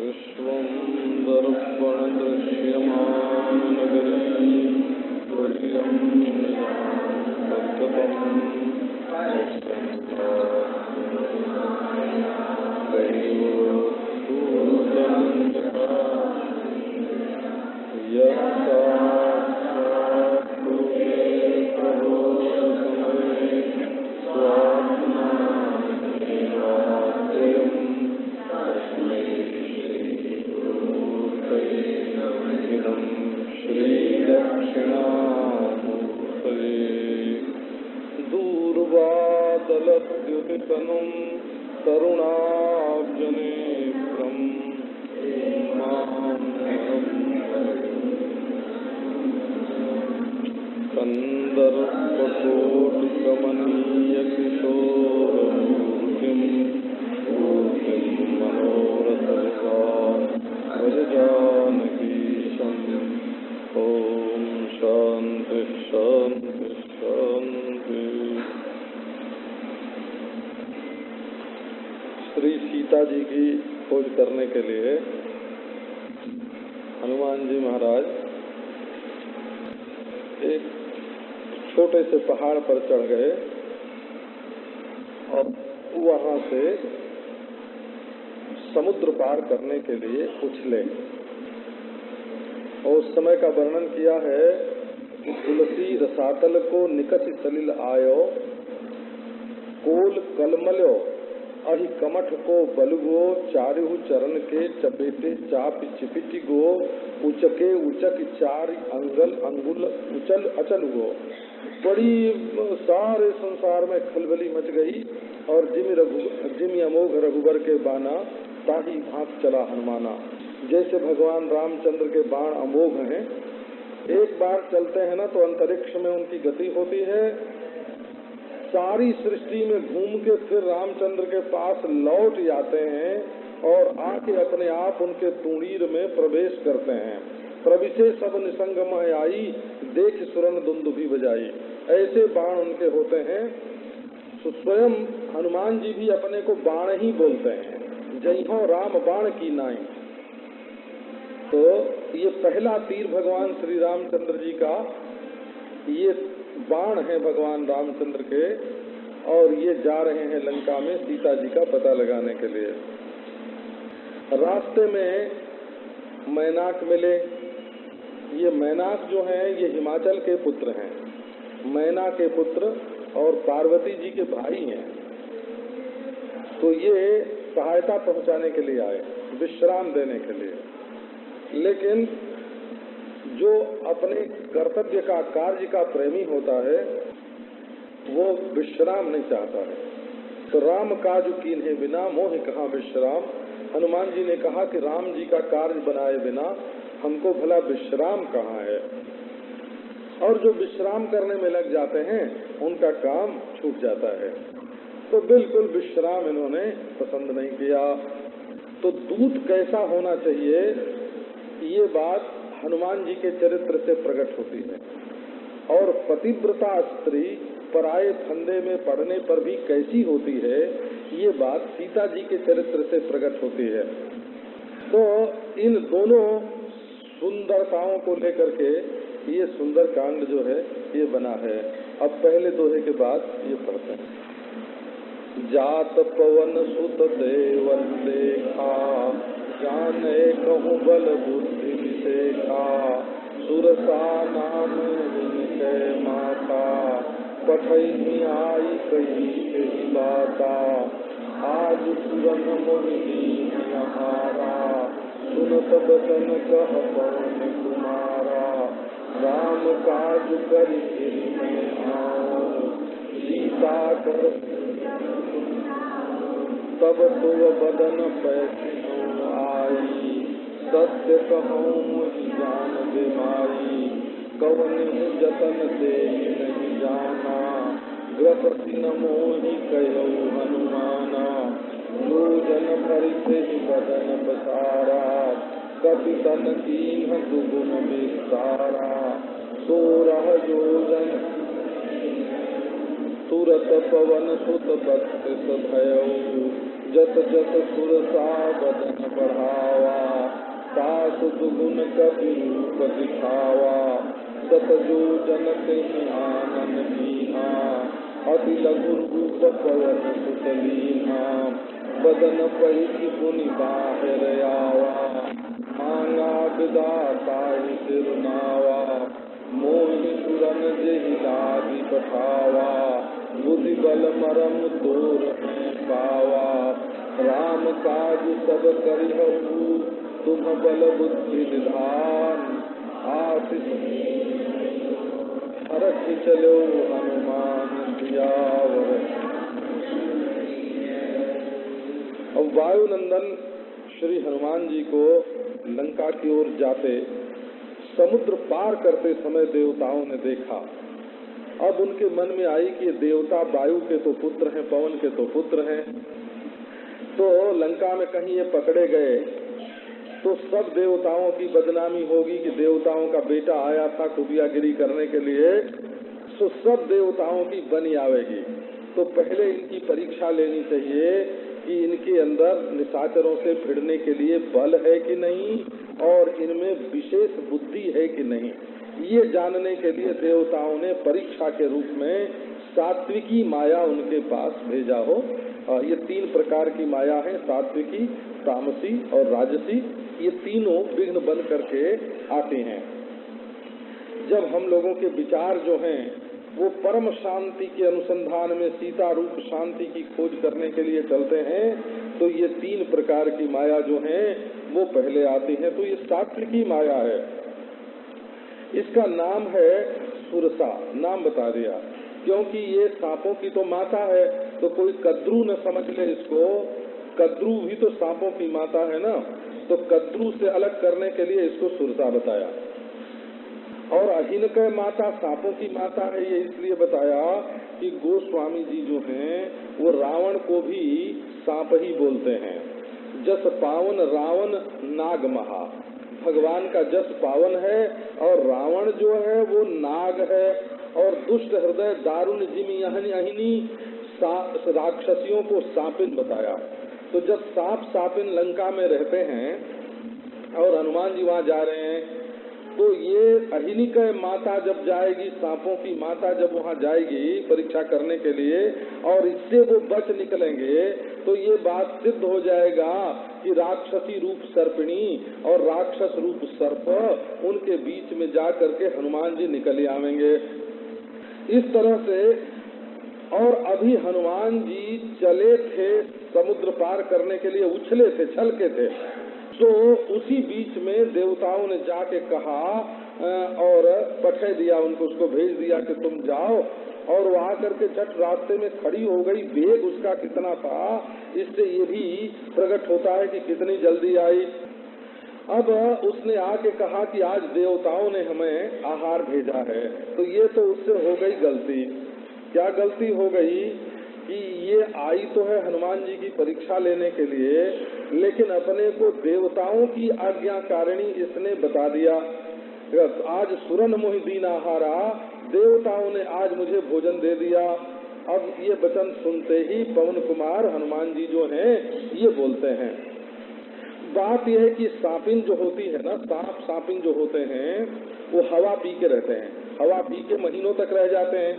विश्वं दर्पणदृश्यमाननगरी तुल्यं सततं दूर्वादलद्युतितनुं तरुणाब्जनेत्रं कंदर्पकोटिकमनीयकिशोरमूर्तिं मनोरथविभावजानकीशम्। ॐ शान्ति शान्ति शान्ति। श्री सीता जी की खोज करने के लिए हनुमान जी महाराज एक छोटे से पहाड़ पर चढ़ गए और वहां से समुद्र पार करने के लिए उछले। और उस समय का वर्णन किया है कि तुलसी रसातल को निकट सलिल आयो, कोल कलमलो अहि कमठ को बलगो, चारिहु चरण के चपेटे चाप चिपिटी गो, उचके उचक चारि अंगल अंगुल उचल अचल गो। बड़ी सारे संसार में खलबली मच गई और जिमि अमोघ रघुबर के बाना ताही भाग चला हनुमाना। जैसे भगवान रामचंद्र के बाण अमोघ हैं, एक बार चलते हैं ना तो अंतरिक्ष में उनकी गति होती है, सारी सृष्टि में घूम के फिर रामचंद्र के पास लौट जाते हैं और आके अपने आप उनके तुणीर में प्रवेश करते हैं। प्रविशे सब निसंगम आई, देख सुरन दुंदुभी बजाई। ऐसे बाण उनके होते हैं। तो स्वयं हनुमान जी भी अपने को बाण ही बोलते हैं, जय हो राम बाण की नाई। तो ये पहला तीर भगवान श्री रामचंद्र जी का ये बाण है भगवान रामचंद्र के, और ये जा रहे हैं लंका में सीता जी का पता लगाने के लिए। रास्ते में मैनाक मिले। ये मैनाक जो हैं ये हिमाचल के पुत्र हैं, मैना के पुत्र और पार्वती जी के भाई हैं। तो ये सहायता पहुंचाने के लिए आए, विश्राम देने के लिए। लेकिन जो अपने कर्तव्य का कार्य का प्रेमी होता है वो विश्राम नहीं चाहता है। तो राम काज कीन्हे बिना मोह कहाँ विश्राम। हनुमान जी ने कहा कि राम जी का कार्य बनाए बिना हमको भला विश्राम कहाँ है। और जो विश्राम करने में लग जाते हैं उनका काम छूट जाता है। तो बिल्कुल विश्राम इन्होंने पसंद नहीं किया। तो दूत कैसा होना चाहिए, ये बात हनुमान जी के चरित्र से प्रकट होती है। और पतिव्रता स्त्री पराये फंदे में पड़ने पर भी कैसी होती है, ये बात सीता जी के चरित्र से प्रकट होती है। तो इन दोनों सुंदरताओं को लेकर के ये सुंदर कांड जो है ये बना है। अब पहले दोहे के बाद ये पढ़ते हैं। जात पवन सुत देवन देखा, जाने कहूँ बल बुद्धि विशेखा, सुरसा नाम जिनके माता, पठई आई कही कही बाता, आज सुरन मोहिनी नहारा, सुनत बचन कह पवन कुमारा, राम काज करि गिरि में आऊं, सीता कर तब तुव बदन पैसिनो आई, सत्य कहूँ मुझ जान बेमाई, कवन जतन दे नहीं जाना, ग्रसति न मोहि कहु हनुमाना, योजन भरि से बदन पसारा, कपि तन कीन्ह दुगुन विस्तारा, सोरह योजन तुरत पवन सुत बत्सिस भयउ, जत जत सुरसा बदन बढ़ावा, सास दुगुन कपि रूप दिखावा, सतजो जनते आनन कीन्हा, अति लघु रूप पवन सुतलीन्हा, बदन पहिति पुनि बाहिर आवा, मांगा विधाता सिरनावा, मोहि सुरन जेहि लागी पठावा, बुद्धि बल मरम तोर में पावा, राम काज सब करिहु तुम बल बुद्धि निधान, आशीष हरखि चलो हनुमान सियावर। अब वायुनंदन श्री हनुमान जी को लंका की ओर जाते समुद्र पार करते समय देवताओं ने देखा। अब उनके मन में आई कि देवता वायु के तो पुत्र हैं, पवन के तो पुत्र हैं, तो लंका में कहीं ये पकड़े गए तो सब देवताओं की बदनामी होगी कि देवताओं का बेटा आया था कुबियागिरी करने के लिए, तो सब देवताओं की बनी आवेगी। तो पहले इनकी परीक्षा लेनी चाहिए कि इनके अंदर निशाचरों से भिड़ने के लिए बल है कि नहीं और इनमें विशेष बुद्धि है कि नहीं। ये जानने के लिए देवताओं ने परीक्षा के रूप में सात्विकी माया उनके पास भेजा हो। ये 3 प्रकार की माया है, सात्विकी, तामसी और राजसी। ये तीनों विघ्न बन करके आते हैं। जब हम लोगों के विचार जो हैं वो परम शांति के अनुसंधान में सीता रूप शांति की खोज करने के लिए चलते हैं, तो ये 3 प्रकार की माया जो हैं वो पहले आती हैं। तो ये सात्विकी माया है। इसका नाम है सुरसा, नाम बता दिया, क्योंकि ये सांपों की तो माता है। तो कोई कद्रू न समझ ले इसको, कद्रू भी तो सांपों की माता है ना, तो कद्रू से अलग करने के लिए इसको सुरसा बताया। और अहिनकय माता सांपों की माता है, ये इसलिए बताया कि गोस्वामी जी जो हैं वो रावण को भी सांप ही बोलते हैं। जस पावन रावण नाग महा, भगवान का जस पावन है और रावण जो है वो नाग है। और दुष्ट हृदय दारुण जिमी अहिनी राक्षसियों को सांपिन बताया। तो जब सांप सापिन लंका में रहते हैं और हनुमान जी वहाँ जा रहे हैं, तो ये अहिनिकय माता जब जाएगी, सांपों की माता जब वहाँ जाएगी परीक्षा करने के लिए और इससे वो बच निकलेंगे, तो ये बात सिद्ध हो जाएगा कि राक्षसी रूप सर्पिणी और राक्षस रूप सर्प उनके बीच में जा करके हनुमान जी निकल आवेंगे। इस तरह से और अभी हनुमान जी चले थे समुद्र पार करने के लिए, उछले थे, छलके थे। तो उसी बीच में देवताओं ने जाके कहा और पठे दिया उनको, उसको भेज दिया कि तुम जाओ। और वो आकर के झट रास्ते में खड़ी हो गई। वेग उसका कितना था, इससे ये भी प्रकट होता है कि कितनी जल्दी आई। अब उसने आके कहा कि आज देवताओं ने हमें आहार भेजा है। तो ये तो उससे हो गई गलती। क्या गलती हो गई कि ये आई तो है हनुमान जी की परीक्षा लेने के लिए, लेकिन अपने को देवताओं की आज्ञाकारिणी इसने बता दिया। आज सुरन मोहि दीन आहारा, देवताओं ने आज मुझे भोजन दे दिया। अब ये वचन सुनते ही पवन कुमार हनुमान जी जो हैं ये बोलते हैं। बात यह है कि सांपिन जो होती है ना, सांप सांपिन जो होते हैं वो हवा पी के रहते हैं, हवा पी के महीनों तक रह जाते हैं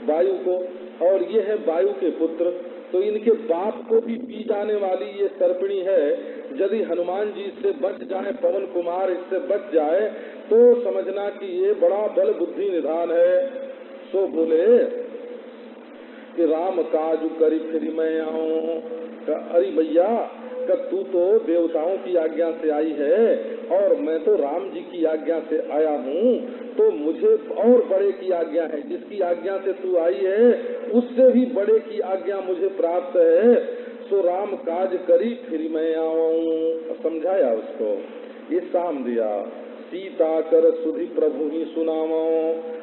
वायु को, और ये है वायु के पुत्र। तो इनके बाप को भी पी जाने वाली ये सर्पिणी है। यदि हनुमान जी इससे बच जाए, पवन कुमार इससे बच जाए, तो समझना कि ये बड़ा बल बुद्धि निधान है। सो बोले कि राम काज करी फिर मैं आऊं। अरे भैया, तू तो देवताओं की आज्ञा से आई है और मैं तो राम जी की आज्ञा से आया हूँ, तो मुझे और बड़े की आज्ञा है। जिसकी आज्ञा से तू आई है उससे भी बड़े की आज्ञा मुझे प्राप्त है। सो राम काज करी फिर मैं आऊं। समझाया उसको, ये साम दिया। सीता कर सुधि प्रभु ही सुनावो,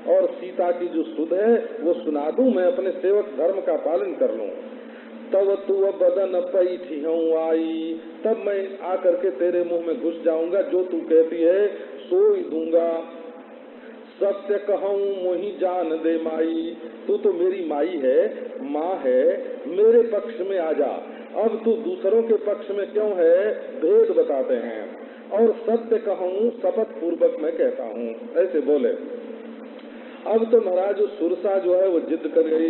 और सीता की जो सुध है वो सुना दूं, मैं अपने सेवक धर्म का पालन कर लूं। तब तू बदन पैठी हूँ आई, तब मैं आकर के तेरे मुंह में घुस जाऊंगा, जो तू कहती है सो ही दूंगा। सत्य कहूँ मोहि जान दे माई, तू तो मेरी माई है, माँ है, मेरे पक्ष में आ जा। अब तू दूसरों के पक्ष में क्यों है, भेद बताते हैं। और सत्य कहूँ शपथ पूर्वक मैं कहता हूँ, ऐसे बोले। अब तो महाराज सुरसा जो है वो जिद कर गई।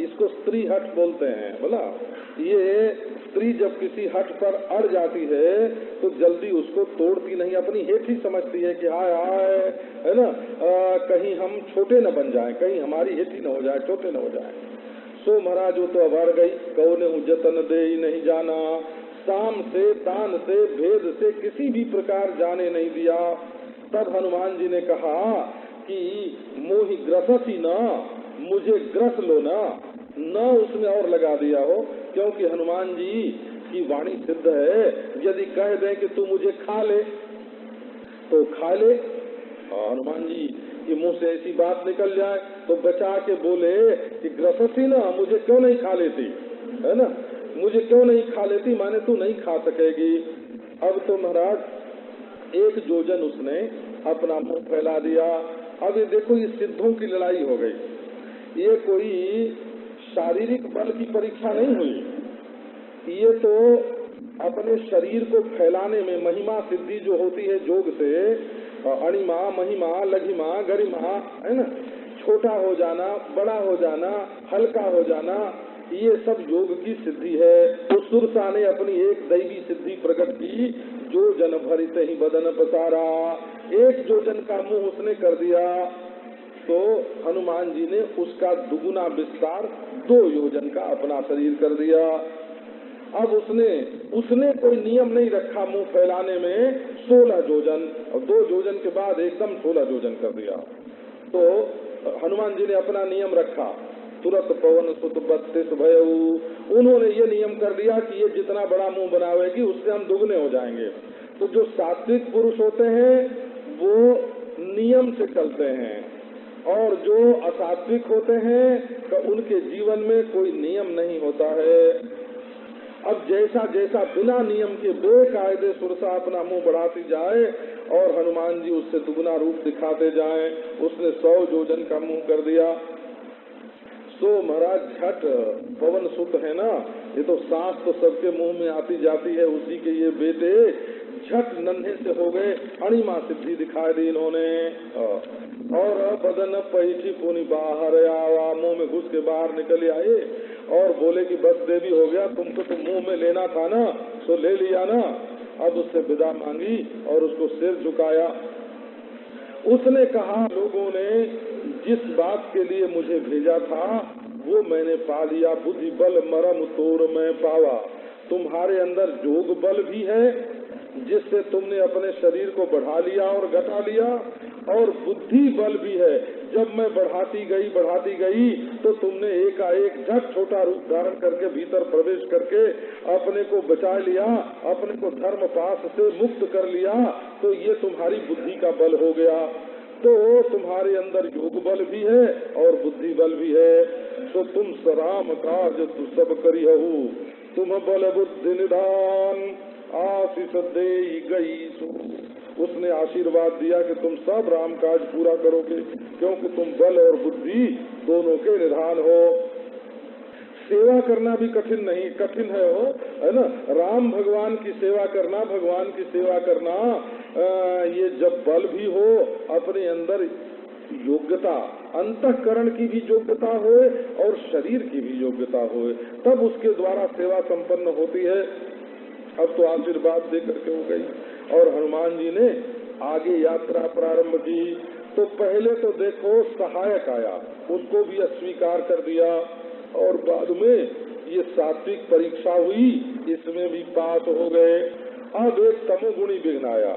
इसको स्त्री हट बोलते हैं। बोला ये स्त्री जब किसी हट पर अड़ जाती है तो जल्दी उसको तोड़ती नहीं, अपनी हेठ ही समझती है कि हाय हाय, है ना, कहीं हम छोटे न बन जाएं, कहीं हमारी हेठी न हो जाए, छोटे न हो जाए। सो महाराज वो तो अब अड़ गई। कौने जतन दे ही नहीं जाना, साम से तान से भेद से किसी भी प्रकार जाने नहीं दिया। तब हनुमान जी ने कहा कि मोहि ग्रससी न, मुझे ग्रस लो ना, न उसमें और लगा दिया हो, क्योंकि हनुमान जी की वाणी सिद्ध है। यदि कह दें कि तू मुझे खा ले तो खा ले, हनुमान जी कि मुंह से ऐसी बात निकल जाए तो बचा के बोले कि ग्रससी ना, मुझे क्यों नहीं खा लेती, है ना, मुझे क्यों नहीं खा लेती, माने तू नहीं खा सकेगी। अब तो महाराज एक जोजन उसने अपना मुंह फैला दिया। अब ये देखो ये सिद्धों की लड़ाई हो गई, ये कोई शारीरिक बल की परीक्षा नहीं हुई, ये तो अपने शरीर को फैलाने में महिमा सिद्धि जो होती है योग से, अणिमा महिमा लघिमा गरिमा, है ना, छोटा हो जाना, बड़ा हो जाना, हल्का हो जाना, ये सब योग की सिद्धि है। तो सुरसा ने अपनी एक दैवी सिद्धि प्रकट की, जो जन भरित ही बदन पसारा, एक जो जन का मुंह उसने कर दिया तो हनुमान जी ने उसका दुगुना विस्तार 2 योजन का अपना शरीर कर दिया। अब उसने कोई नियम नहीं रखा मुंह फैलाने में, 16 योजन और 2 योजन के बाद एकदम 16 योजन कर दिया। तो हनुमान जी ने अपना नियम रखा, तुरंत पवन सुत 32 भयऊ। उन्होंने ये नियम कर दिया कि ये जितना बड़ा मुंह बनावेगी उससे हम दुगने हो जाएंगे। तो जो सात्विक पुरुष होते हैं वो नियम से चलते हैं, और जो असात्विक होते हैं तो उनके जीवन में कोई नियम नहीं होता है। अब जैसा जैसा बिना नियम के बेकायदे सुरसा अपना मुंह बढ़ाती जाए और हनुमान जी उससे दुगना रूप दिखाते जाएं, उसने 100 योजन का मुंह कर दिया। तो महाराज झट पवन सुत है ना, ये तो सांस तो सबके मुंह में आती जाती है, उसी के ये बेटे झट नन्हे से हो गए, अणिमा सिद्धि दिखाई दी इन्होंने। और बदन पैठी पुनि बाहर आवा, मुंह में घुस के बाहर निकल आए और बोले कि बस देवी हो गया, तुमको तो मुंह में लेना था ना, तो ले लिया ना। अब उससे विदा मांगी और उसको सिर झुकाया। उसने कहा लोगों ने जिस बात के लिए मुझे भेजा था वो मैंने पा लिया, बुद्धि बल मरम तोर मैं पावा। तुम्हारे अंदर जोग बल भी है जिससे तुमने अपने शरीर को बढ़ा लिया और घटा लिया, और बुद्धि बल भी है, जब मैं बढ़ाती गई तो तुमने एकाएक झट छोटा रूप धारण करके भीतर प्रवेश करके अपने को बचा लिया, अपने को धर्म पास से मुक्त कर लिया, तो ये तुम्हारी बुद्धि का बल हो गया। तो तुम्हारे अंदर योग बल भी है और बुद्धि बल भी है, तो तुम सराम काज तु सब करी हूँ, तुम बल बुद्धि निधान आशीष दे गई सो। उसने आशीर्वाद दिया कि तुम सब राम काज पूरा करोगे, क्योंकि तुम बल और बुद्धि दोनों के निधान हो। सेवा करना भी कठिन है हो, है ना, राम भगवान की सेवा करना, भगवान की सेवा करना, ये जब बल भी हो, अपने अंदर योग्यता, अंतःकरण की भी योग्यता हो और शरीर की भी योग्यता हो, तब उसके द्वारा सेवा संपन्न होती है। अब तो आशीर्वाद दे करके हो गई और हनुमान जी ने आगे यात्रा प्रारंभ की। तो पहले तो देखो सहायक आया, उसको भी अस्वीकार कर दिया, और बाद में ये सात्विक परीक्षा हुई, इसमें भी पास हो गए। अब एक तमोगुणी विघ्न आया।